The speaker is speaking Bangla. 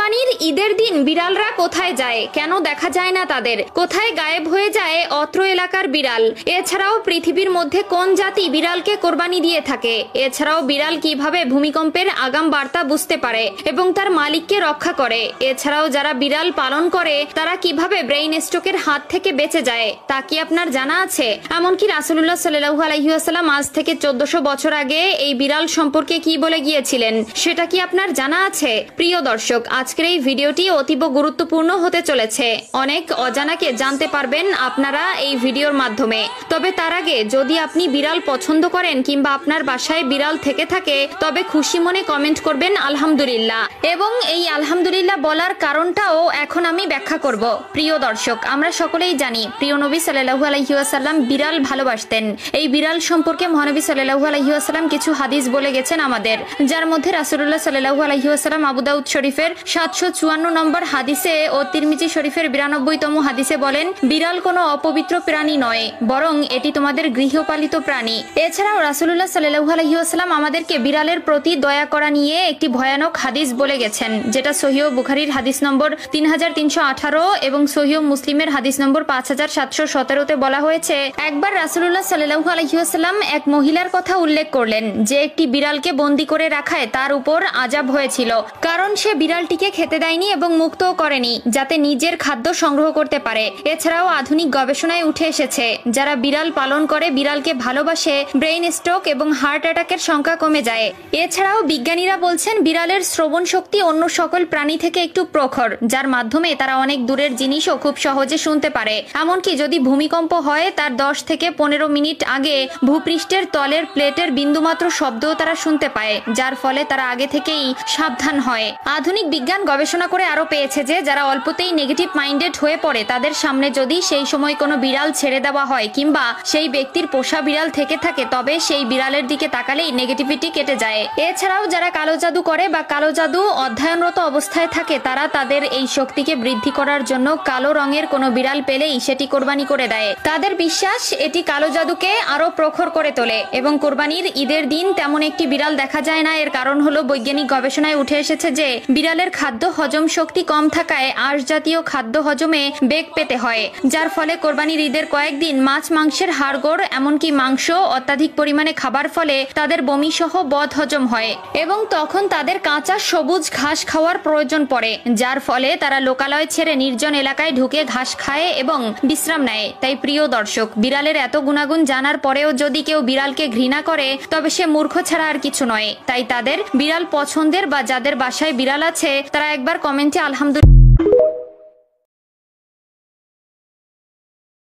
কোরবানির ঈদের দিন বিড়ালরা কোথায় যায়, কেন দেখা যায় না তাদের, কোথায় গায়েব হয়ে যায় অত্র এলাকার বিড়াল? এছাড়াও পৃথিবীর মধ্যে কোন জাতি বিড়ালকে কোরবানি দিয়ে থাকে? এছাড়াও বিড়াল কিভাবে ভূমিকম্পের আগাম বার্তা বুঝতে পারে এবং তার মালিককে রক্ষা করে? এছাড়াও যারা বিড়াল পালন করে তারা কিভাবে ব্রেইন স্ট্রোকের হাত থেকে বেঁচে যায় তা কি আপনার জানা আছে? এমনকি রাসূলুল্লাহ সাল্লাল্লাহু আলাইহি ওয়াসাল্লাম আজ থেকে 1400 বছর আগে এই বিড়াল সম্পর্কে কি বলে গিয়েছিলেন সেটা কি আপনার জানা আছে? প্রিয় দর্শক, আজকের এই ভিডিওটি অতীব গুরুত্বপূর্ণ হতে চলেছে। অনেক অজানাকে জানতে পারবেন আপনারা এই ভিডিওর মাধ্যমে। তবে তার আগে যদি আপনি বিড়াল পছন্দ করেন কিংবা আপনার বাসায় বিড়াল থেকে থাকে তবে খুশি মনে কমেন্ট করবেন আলহামদুলিল্লাহ, এবং এই আলহামদুলিল্লাহ বলার কারণটাও এখন আমি ব্যাখ্যা করব। প্রিয় দর্শক, আমরা সকলেই জানি প্রিয় নবী সাল্লাল্লাহু আলাইহি ওয়াসাল্লাম বিড়াল ভালোবাসতেন। এই বিড়াল সম্পর্কে মহানবী সাল্লাল্লাহু আলাইহি ওয়াসাল্লাম কিছু হাদিস বলে গেছেন আমাদের, যার মধ্যে রাসূলুল্লাহ সাল্লাল্লাহু আলাইহি ওয়াসাল্লাম আবু দাউদ শরীফের 754 নম্বর হাদিসে ও তিরমিজি শরীফের 92তম হাদিসে বলেন, বিড়াল কোনো অপবিত্র প্রাণী নয়, বরং এটি তোমাদের গৃহপালিত প্রাণী। এছাড়াও রাসূলুল্লাহ সাল্লাল্লাহু আলাইহি ওয়াসাল্লাম আমাদেরকে বিড়ালের প্রতি দয়া করা নিয়ে একটি ভয়ানক হাদিস বলে গেছেন, যেটা সহিহ বুখারীর হাদিস নম্বর 3318 এবং সহিহ মুসলিমের হাদিস নম্বর 5717তে বলা হয়েছে, একবার রাসূলুল্লাহ সাল্লাল্লাহু আলাইহি ওয়াসাল্লাম এক মহিলার কথা উল্লেখ করলেন যে একটি বিড়ালকে বন্দী করে রাখায় তার উপর আযাব হয়েছিল, কারণ সে বিড়ালটিকে খেতে দেয়নি এবং মুক্তও করেনি যাতে নিজের খাদ্য সংগ্রহ করতে পারে। এছাড়াও আধুনিক গবেষণায় উঠে এসেছে যারা বিড়াল পালন করে বিড়ালকে ভালোবাসে ব্রেইন স্ট্রোক এবং হার্ট অ্যাটাকের সংখ্যা কমে যায়। এছাড়াও বিজ্ঞানীরা বলছেন বিড়ালের শ্রবণ শক্তি অন্য সকল প্রাণী থেকে একটু প্রখর, যার মাধ্যমে তারা অনেক দূরের জিনিসও খুব সহজে শুনতে পারে। এমনকি যদি ভূমিকম্প হয় তার 10 থেকে 15 মিনিট আগে ভূপৃষ্ঠের তলের প্লেটের বিন্দুমাত্র শব্দও তারা শুনতে পায়, যার ফলে তারা আগে থেকেই সাবধান হয়। আধুনিক বিজ্ঞান গবেষণা করে আরো পেয়েছে যে যারা অল্পতেই নেগেটিভ মাইন্ডেড হয়ে পড়ে তাদের সামনে যদি সেই সময় কোনো বিড়াল ছেড়ে দেওয়া হয় কিংবা সেই ব্যক্তির পোষা বিড়াল থেকে থাকে তবে সেই বিড়ালের দিকে তাকালেই নেগেটিভিটি কেটে যায়। এছাড়াও যারা কালো জাদু করে বা কালো জাদু অধ্যয়নরত অবস্থায় থাকে তারা তাদের এই শক্তিকে বৃদ্ধি করার জন্য কালো রঙের কোনো বিড়াল পেলেই সেটি কোরবানি করে দেয়। তাদের বিশ্বাস এটি কালো জাদুকে আরো প্রখর করে তোলে এবং কোরবানির ঈদের দিন তেমন একটি বিড়াল দেখা যায় না। এর কারণ হলো বৈজ্ঞানিক গবেষণায় উঠে এসেছে যে বিড়ালের খাদ্য হজম শক্তি কম থাকায় আঁশ জাতীয় খাদ্য হজমে বেগ পেতে হয়, যার ফলে কোরবানির ঈদের কয়েকদিন মাছ মাংসের হাড়গোড় এমনকি মাংস অত্যাধিক পরিমাণে খাবার ফলে তাদের বমি সহ বদ হজম হয় এবং তখন তাদের কাঁচা সবুজ ঘাস খাওয়ার প্রয়োজন পড়ে, যার ফলে তারা লোকালয় ছেড়ে নির্জন এলাকায় ঢুকে ঘাস খায় এবং বিশ্রাম নেয়। তাই প্রিয় দর্শক, বিড়ালের এত গুণাগুণ জানার পরেও যদি কেউ বিড়ালকে ঘৃণা করে তবে সে মূর্খ ছাড়া আর কিছু নয়। তাই তাদের বিড়াল পছন্দের বা যাদের বাসায় বিড়াল আছে তারা একবার কমেন্টে আলহামদুলিল্লাহ